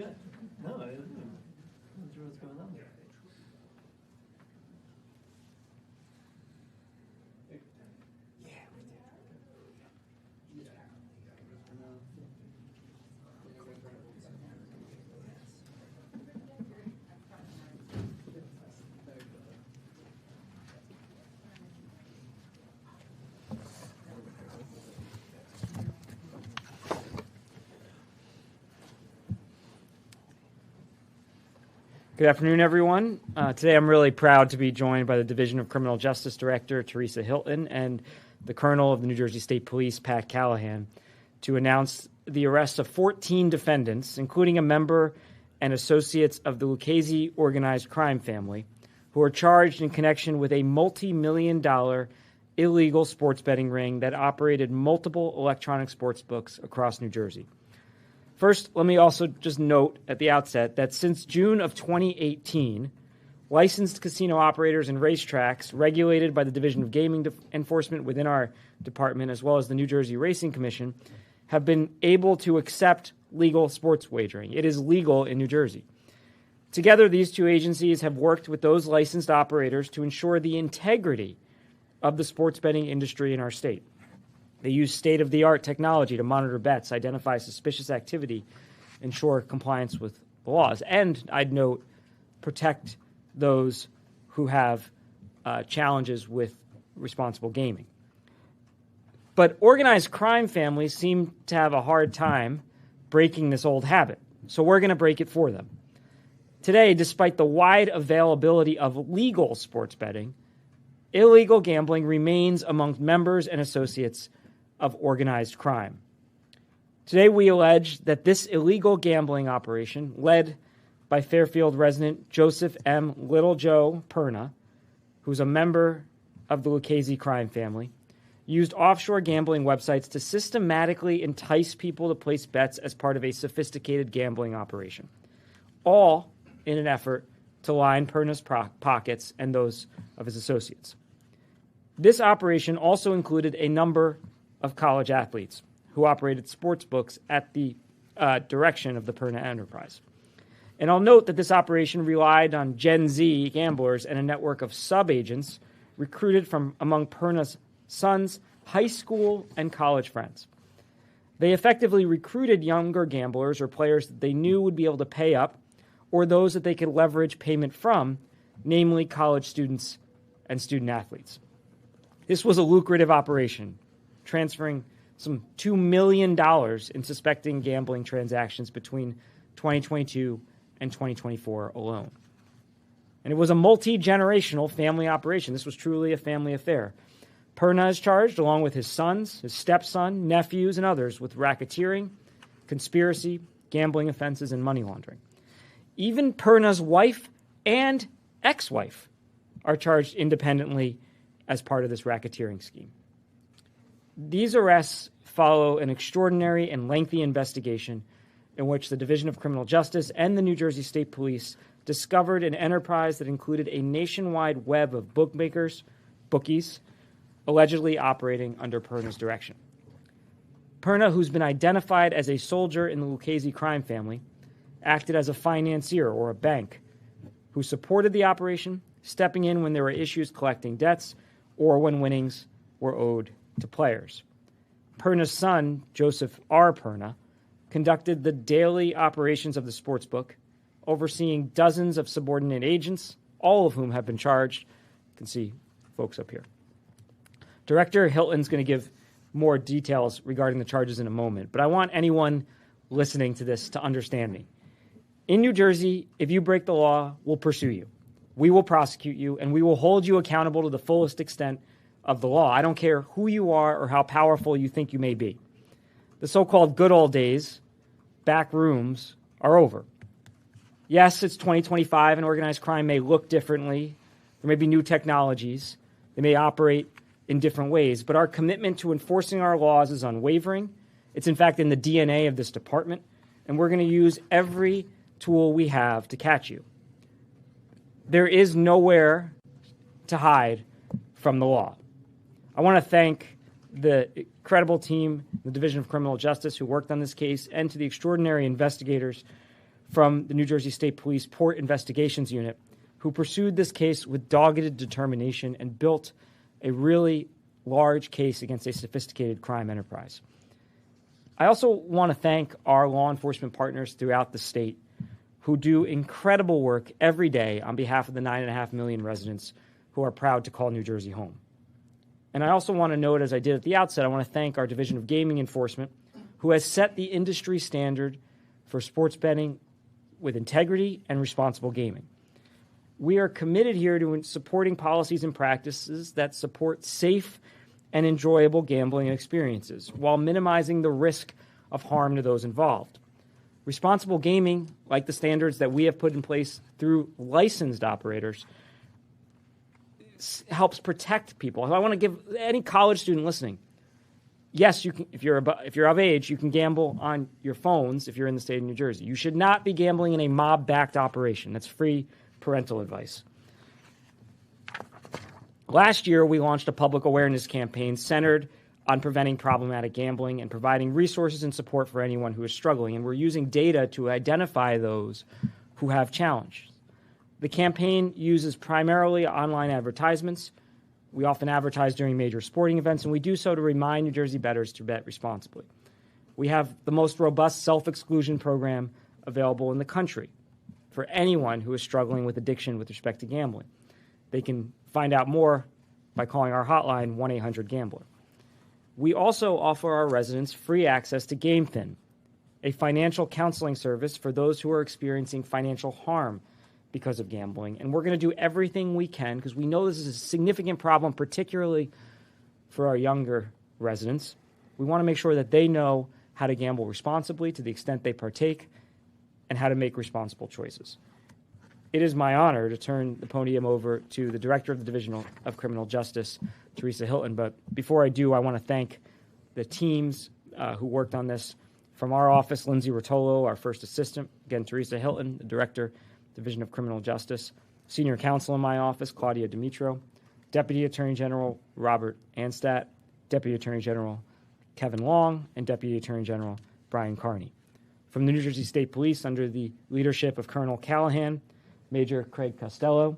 Good. No, I wasn't sure what's going on there. Good afternoon, everyone. Today I'm really proud to be joined by the Division of Criminal Justice Director, Teresa Hilton, and the Colonel of the New Jersey State Police, Pat Callahan, to announce the arrest of 14 defendants, including a member and associates of the Lucchese organized crime family, who are charged in connection with a multi-million-dollar illegal sports betting ring that operated multiple electronic sports books across New Jersey. First, let me also just note at the outset that since June of 2018, licensed casino operators and racetracks regulated by the Division of Gaming Enforcement within our department, as well as the New Jersey Racing Commission, have been able to accept legal sports wagering. It is legal in New Jersey. Together, these two agencies have worked with those licensed operators to ensure the integrity of the sports betting industry in our state. They use state-of-the-art technology to monitor bets, identify suspicious activity, ensure compliance with the laws, and, I'd note, protect those who have challenges with responsible gaming. But organized crime families seem to have a hard time breaking this old habit, so we're going to break it for them. Today, despite the wide availability of legal sports betting, illegal gambling remains among members and associates of organized crime. Today, we allege that this illegal gambling operation, led by Fairfield resident Joseph M. Little Joe Perna, who's a member of the Lucchese crime family, used offshore gambling websites to systematically entice people to place bets as part of a sophisticated gambling operation, all in an effort to line Perna's pockets and those of his associates. This operation also included a number of college athletes who operated sports books at the direction of the Perna enterprise. And I'll note that this operation relied on Gen Z gamblers and a network of sub-agents recruited from among Perna's sons' high school and college friends. They effectively recruited younger gamblers or players that they knew would be able to pay up, or those that they could leverage payment from, namely college students and student athletes. This was a lucrative operation, transferring some $2 million in suspecting gambling transactions between 2022 and 2024 alone. And it was a multi-generational family operation. This was truly a family affair. Perna is charged, along with his sons, his stepson, nephews, and others, with racketeering, conspiracy, gambling offenses, and money laundering. Even Perna's wife and ex-wife are charged independently as part of this racketeering scheme. These arrests follow an extraordinary and lengthy investigation in which the Division of Criminal Justice and the New Jersey State Police discovered an enterprise that included a nationwide web of bookmakers, bookies, allegedly operating under Perna's direction. Perna, who's been identified as a soldier in the Lucchese crime family, acted as a financier or a bank who supported the operation, stepping in when there were issues collecting debts or when winnings were owed to players. Perna's son, Joseph R. Perna, conducted the daily operations of the sportsbook, overseeing dozens of subordinate agents, all of whom have been charged. You can see folks up here. Director Hilton's going to give more details regarding the charges in a moment, but I want anyone listening to this to understand me. In New Jersey, if you break the law, we'll pursue you. We will prosecute you, and we will hold you accountable to the fullest extent of the law. I don't care who you are or how powerful you think you may be. The so-called good old days, back rooms, are over. Yes, it's 2025 and organized crime may look differently. There may be new technologies. They may operate in different ways, but our commitment to enforcing our laws is unwavering. It's in fact in the DNA of this department, and we're going to use every tool we have to catch you. There is nowhere to hide from the law. I want to thank the incredible team, the Division of Criminal Justice, who worked on this case, and to the extraordinary investigators from the New Jersey State Police Port Investigations Unit, who pursued this case with dogged determination and built a really large case against a sophisticated crime enterprise. I also want to thank our law enforcement partners throughout the state who do incredible work every day on behalf of the 9.5 million residents who are proud to call New Jersey home. And I also want to note, as I did at the outset, I want to thank our Division of Gaming Enforcement, who has set the industry standard for sports betting with integrity and responsible gaming. We are committed here to supporting policies and practices that support safe and enjoyable gambling experiences while minimizing the risk of harm to those involved. Responsible gaming, like the standards that we have put in place through licensed operators, helps protect people. I want to give any college student listening, yes, you can, if you're of age, you can gamble on your phones if you're in the state of New Jersey. You should not be gambling in a mob-backed operation. That's free parental advice. Last year, we launched a public awareness campaign centered on preventing problematic gambling and providing resources and support for anyone who is struggling. And we're using data to identify those who have challenges. The campaign uses primarily online advertisements. We often advertise during major sporting events, and we do so to remind New Jersey bettors to bet responsibly. We have the most robust self-exclusion program available in the country for anyone who is struggling with addiction with respect to gambling. They can find out more by calling our hotline, 1-800-GAMBLER. We also offer our residents free access to GameFin, a financial counseling service for those who are experiencing financial harm because of gambling. And we're going to do everything we can, because we know this is a significant problem, particularly for our younger residents. We want to make sure that they know how to gamble responsibly to the extent they partake and how to make responsible choices. It is my honor to turn the podium over to the Director of the Division of Criminal Justice, Teresa Hilton. But before I do, I want to thank the teams who worked on this. From our office, Lindsay Rotolo, our first assistant, again, Teresa Hilton, the Director, Division of Criminal Justice, Senior Counsel in my office, Claudia Dimitro, Deputy Attorney General Robert Anstat, Deputy Attorney General Kevin Long, and Deputy Attorney General Brian Carney. From the New Jersey State Police, under the leadership of Colonel Callahan, Major Craig Costello,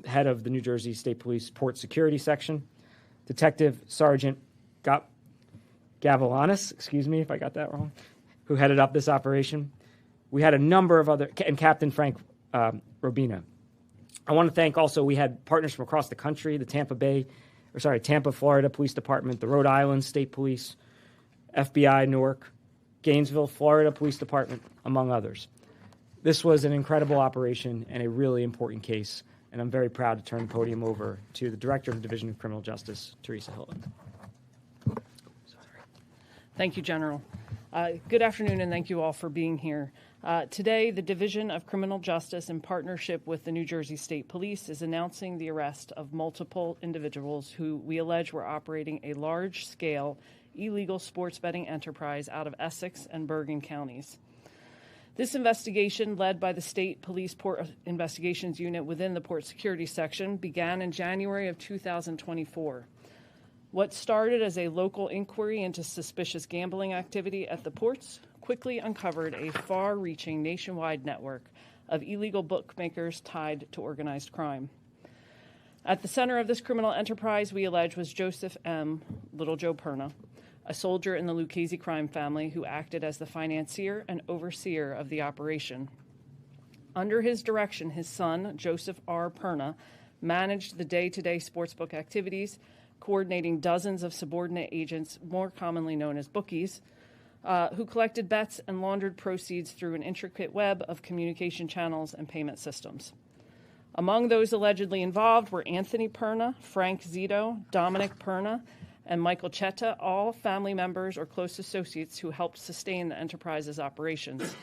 head of the New Jersey State Police Port Security Section, Detective Sergeant Gavilanis, excuse me if I got that wrong, who headed up this operation. We had a number of other, and Captain Frank Robina. I want to thank also, we had partners from across the country, the Tampa, Florida Police Department, the Rhode Island State Police, FBI, Newark, Gainesville, Florida Police Department, among others. This was an incredible operation and a really important case, and I'm very proud to turn the podium over to the Director of the Division of Criminal Justice, Teresa Hilton. Thank you, General. Good afternoon, and thank you all for being here. Today, the Division of Criminal Justice, in partnership with the New Jersey State Police, is announcing the arrest of multiple individuals who we allege were operating a large-scale illegal sports betting enterprise out of Essex and Bergen counties. This investigation, led by the State Police Port Investigations Unit within the Port Security Section, began in January of 2024. What started as a local inquiry into suspicious gambling activity at the ports quickly uncovered a far-reaching nationwide network of illegal bookmakers tied to organized crime. At the center of this criminal enterprise, we allege, was Joseph M. Little Joe Perna, a soldier in the Lucchese crime family who acted as the financier and overseer of the operation. Under his direction, his son, Joseph R. Perna, managed the day-to-day sportsbook activities, coordinating dozens of subordinate agents, more commonly known as bookies, who collected bets and laundered proceeds through an intricate web of communication channels and payment systems. Among those allegedly involved were Anthony Perna, Frank Zito, Dominic Perna, and Michael Chetta, all family members or close associates who helped sustain the enterprise's operations.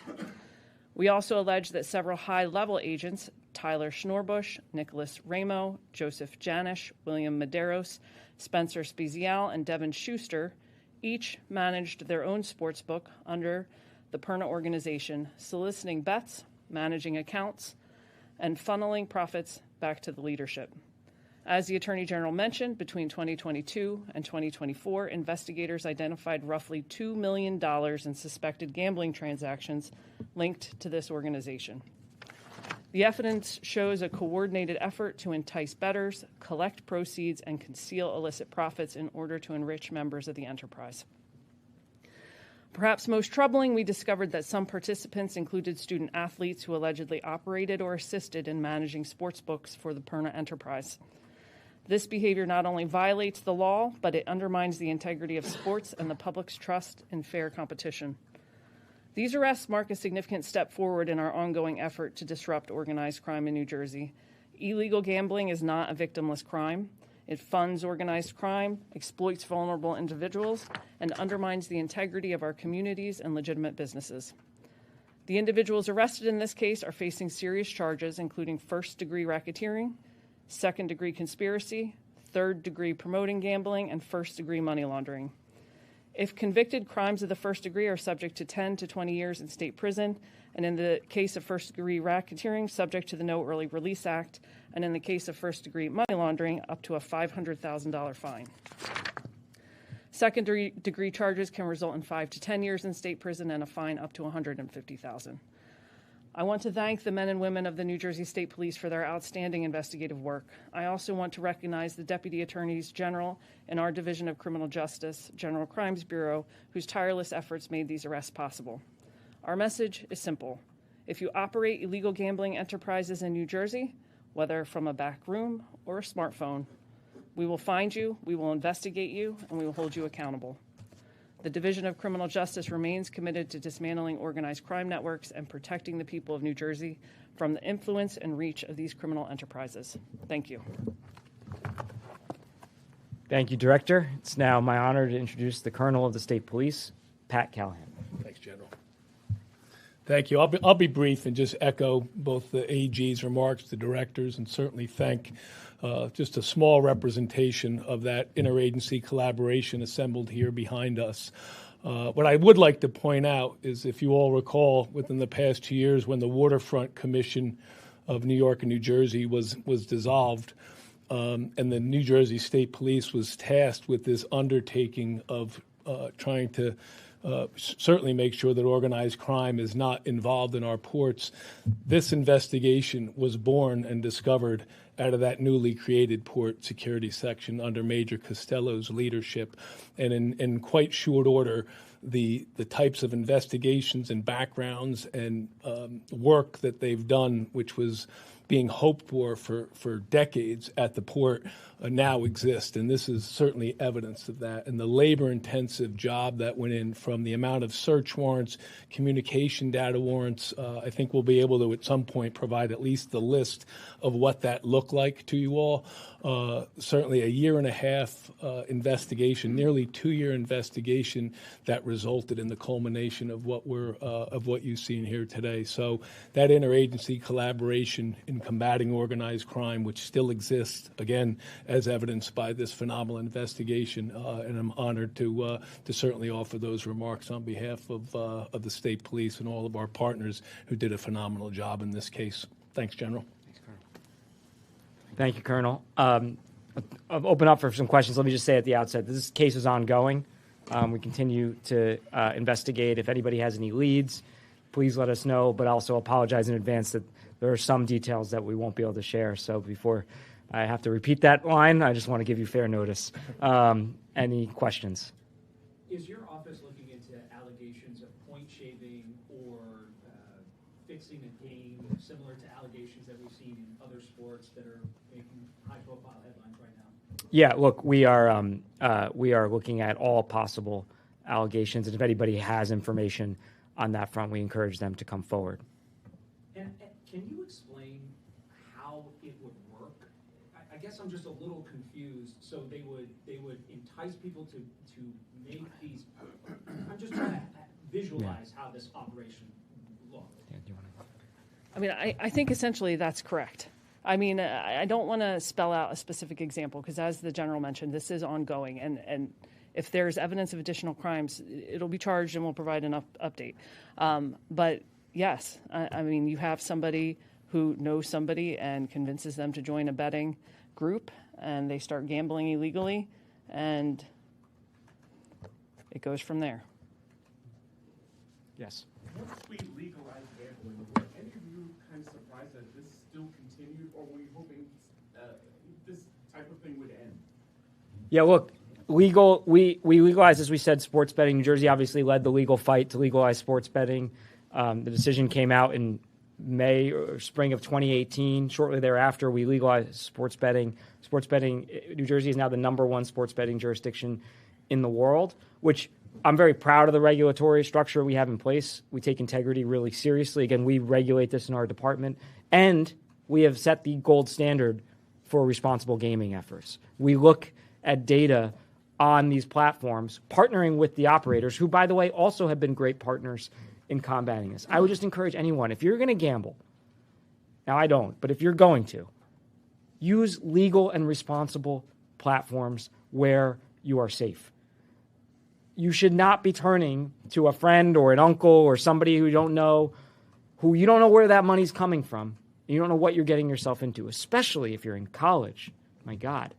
We also allege that several high-level agents, Tyler Schnorbush, Nicholas Ramo, Joseph Janish, William Medeiros, Spencer Spezial, and Devin Schuster, each managed their own sportsbook under the Perna organization, soliciting bets, managing accounts, and funneling profits back to the leadership. As the Attorney General mentioned, between 2022 and 2024, investigators identified roughly $2 million in suspected gambling transactions linked to this organization. The evidence shows a coordinated effort to entice bettors, collect proceeds, and conceal illicit profits in order to enrich members of the enterprise. Perhaps most troubling, we discovered that some participants included student athletes who allegedly operated or assisted in managing sports books for the Perna enterprise. This behavior not only violates the law, but it undermines the integrity of sports and the public's trust in fair competition. These arrests mark a significant step forward in our ongoing effort to disrupt organized crime in New Jersey. Illegal gambling is not a victimless crime. It funds organized crime, exploits vulnerable individuals, and undermines the integrity of our communities and legitimate businesses. The individuals arrested in this case are facing serious charges, including first-degree racketeering, second-degree conspiracy, third-degree promoting gambling, and first-degree money laundering. If convicted, crimes of the first degree are subject to 10 to 20 years in state prison, and in the case of first-degree racketeering, subject to the No Early Release Act, and in the case of first-degree money laundering, up to a $500,000 fine. Second-degree charges can result in 5 to 10 years in state prison and a fine up to $150,000. I want to thank the men and women of the New Jersey State Police for their outstanding investigative work. I also want to recognize the Deputy Attorneys General in our Division of Criminal Justice, General Crimes Bureau, whose tireless efforts made these arrests possible. Our message is simple. If you operate illegal gambling enterprises in New Jersey, whether from a back room or a smartphone, we will find you, we will investigate you, and we will hold you accountable. The Division of Criminal Justice remains committed to dismantling organized crime networks and protecting the people of New Jersey from the influence and reach of these criminal enterprises. Thank you. Thank you, Director. It's now my honor to introduce the Colonel of the State Police, Pat Callahan. Thanks, General. Thank you. I'll be brief and just echo both the AG's remarks, the directors, and certainly thank just a small representation of that interagency collaboration assembled here behind us. What I would like to point out is, if you all recall, within the past 2 years when the Waterfront Commission of New York and New Jersey was dissolved, and the New Jersey State Police was tasked with this undertaking of trying to certainly make sure that organized crime is not involved in our ports. This investigation was born and discovered out of that newly created port security section under Major Costello's leadership. And in quite short order, the types of investigations and backgrounds and work that they've done, which was being hoped for decades at the port, now exist. And this is certainly evidence of that. And the labor-intensive job that went in, from the amount of search warrants, communication data warrants, I think we'll be able to at some point provide at least the list of what that looked like to you all. Certainly a 1.5 year investigation, nearly 2-year investigation that resulted in the culmination of what you've seen here today. So that interagency collaboration in combating organized crime, which still exists, again, as evidenced by this phenomenal investigation, and I'm honored to certainly offer those remarks on behalf of the State Police and all of our partners who did a phenomenal job in this case. Thanks, General. Thank you, Colonel. I'll open up for some questions. Let me just say at the outset, this case is ongoing. We continue to investigate. If anybody has any leads, please let us know, but also apologize in advance that there are some details that we won't be able to share. So before I have to repeat that line, I just want to give you fair notice. Any questions? Is your office looking into allegations of point shaving or fixing a game similar to allegations that we've seen in other sports that are making high-profile headlines right now? Yeah, look, we are looking at all possible allegations, and if anybody has information on that front, we encourage them to come forward. And can you explain how it would work? I guess I'm just a little confused. So they would entice people to make these. I'm just trying to visualize how this operation looked. I mean, I think essentially that's correct. I mean, I don't want to spell out a specific example because, as the General mentioned, this is ongoing. And if there's evidence of additional crimes, it'll be charged and we'll provide an update. But yes, I mean, you have somebody who knows somebody and convinces them to join a betting group, and they start gambling illegally, and it goes from there. Yes. once we legalized gambling, were any of you kind of surprised that this still continued, or were you hoping this type of thing would end? Yeah, look, we legalized, as we said, sports betting. New Jersey obviously led the legal fight to legalize sports betting. The decision came out in May or spring of 2018. Shortly thereafter, we legalized sports betting. Sports betting, New Jersey is now the #1 sports betting jurisdiction in the world, which I'm very proud of the regulatory structure we have in place. We take integrity really seriously. Again, we regulate this in our department, and we have set the gold standard for responsible gaming efforts. We look at data on these platforms, partnering with the operators, who, by the way, also have been great partners in combating this. I would just encourage anyone, if you're going to gamble, now I don't, but if you're going to, use legal and responsible platforms where you are safe. You should not be turning to a friend or an uncle or somebody who you don't know where that money's coming from. You don't know what you're getting yourself into, especially if you're in college. My God.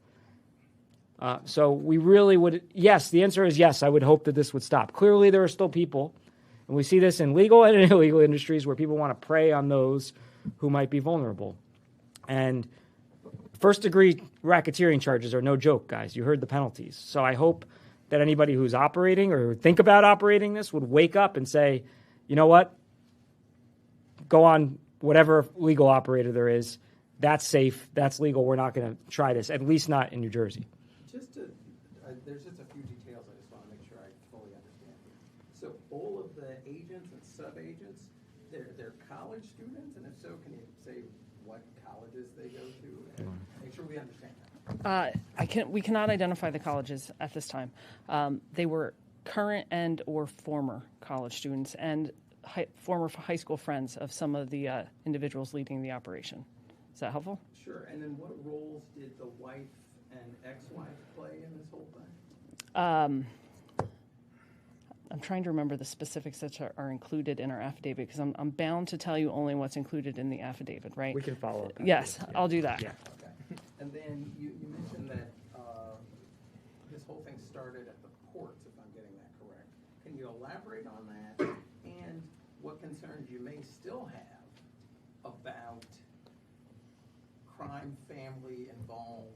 So we really would, yes, the answer is yes, I would hope that this would stop. Clearly, there are still people, and we see this in legal and in illegal industries, where people want to prey on those who might be vulnerable. And first-degree racketeering charges are no joke, guys. You heard the penalties. So I hope that anybody who's operating or think about operating this would wake up and say, you know what? Go on whatever legal operator there is. That's safe. That's legal. We're not going to try this, at least not in New Jersey. There's just a few details I just want to make sure I fully understand here. So all of the agents and sub-agents, they're college students? And if so, can you say what colleges they go to? And make sure we understand that. We cannot identify the colleges at this time. They were current and or former college students and former high school friends of some of the individuals leading the operation. Is that helpful? Sure. And then what roles did the wife and ex-wife play in this whole thing? I'm trying to remember the specifics that are included in our affidavit, because I'm bound to tell you only what's included in the affidavit, right? We can follow up. Yes, I'll do that. Yeah. Okay. And then you mentioned that this whole thing started at the ports, if I'm getting that correct. Can you elaborate on that, and what concerns you may still have about crime family involved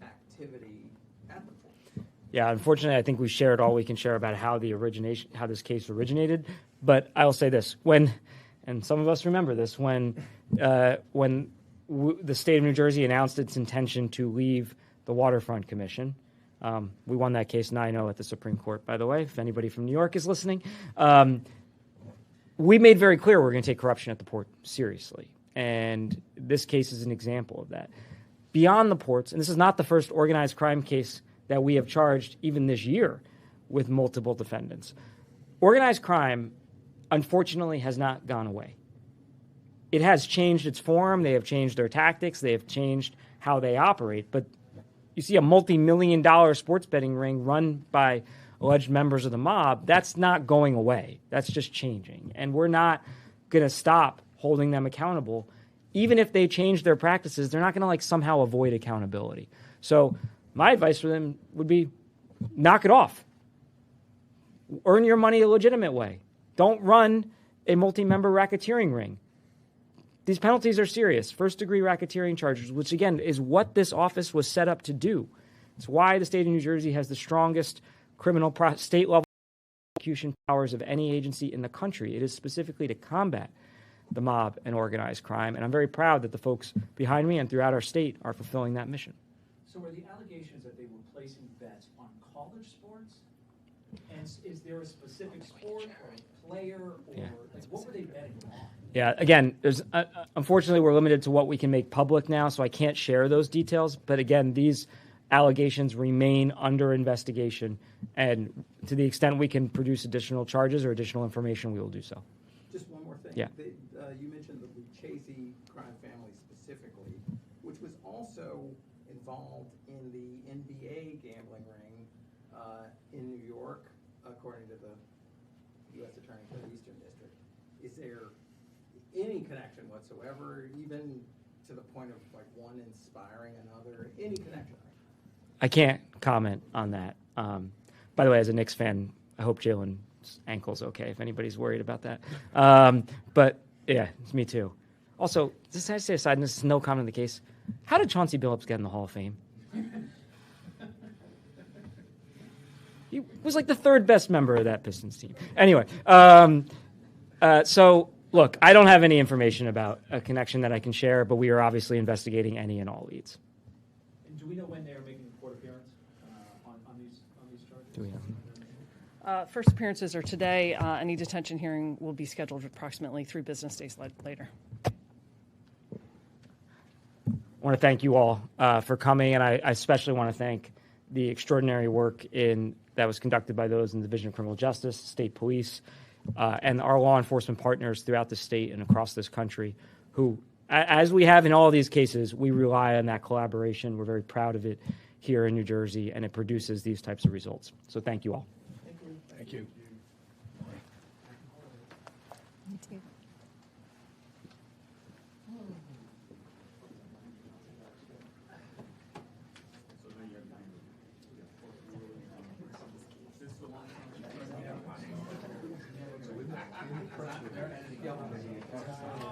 activity at the port? Yeah, unfortunately, I think we shared all we can share about how this case originated. But I'll say this: and some of us remember this, when the state of New Jersey announced its intention to leave the Waterfront Commission, we won that case 9-0 at the Supreme Court. By the way, if anybody from New York is listening, we made very clear we're going to take corruption at the port seriously, and this case is an example of that. Beyond the ports, and this is not the first organized crime case that we have charged even this year with multiple defendants. Organized crime, unfortunately, has not gone away. It has changed its form. They have changed their tactics. They have changed how they operate. But you see a multi-million-dollar sports betting ring run by alleged members of the mob, that's not going away. That's just changing. And we're not going to stop holding them accountable. Even if they change their practices, they're not going to somehow avoid accountability. So my advice for them would be knock it off. Earn your money a legitimate way. Don't run a multi-member racketeering ring. These penalties are serious. First-degree racketeering charges, which, again, is what this office was set up to do. It's why the state of New Jersey has the strongest criminal state-level prosecution powers of any agency in the country. It is specifically to combat the mob and organized crime, and I'm very proud that the folks behind me and throughout our state are fulfilling that mission. So are the allegations that they were placing bets on college sports? And is there a specific sport or a player, or what were they betting on? Yeah, again, unfortunately, we're limited to what we can make public now, so I can't share those details. But again, these allegations remain under investigation, and to the extent we can produce additional charges or additional information, we will do so. Just one more thing. Yeah. You mentioned the Lucchese crime family specifically, which was also involved in the NBA gambling ring in New York, according to the U.S. Attorney for the Eastern District. Is there any connection whatsoever, even to the point of one inspiring another? Any connection? I can't comment on that. By the way, as a Knicks fan, I hope Jalen his ankle's okay, if anybody's worried about that. But yeah, it's me too. Also, just to say aside, and this is no comment on the case, how did Chauncey Billups get in the Hall of Fame? He was like the third best member of that Pistons team. Anyway, so look, I don't have any information about a connection that I can share, but we are obviously investigating any and all leads. And do we know when they are making a court appearance on these charges? Do we know? First appearances are today. Any detention hearing will be scheduled approximately 3 business days later. I want to thank you all for coming, and I especially want to thank the extraordinary work that was conducted by those in the Division of Criminal Justice, state police, and our law enforcement partners throughout the state and across this country who, as we have in all of these cases, we rely on that collaboration. We're very proud of it here in New Jersey, and it produces these types of results. So thank you all. Thank you. Yeah.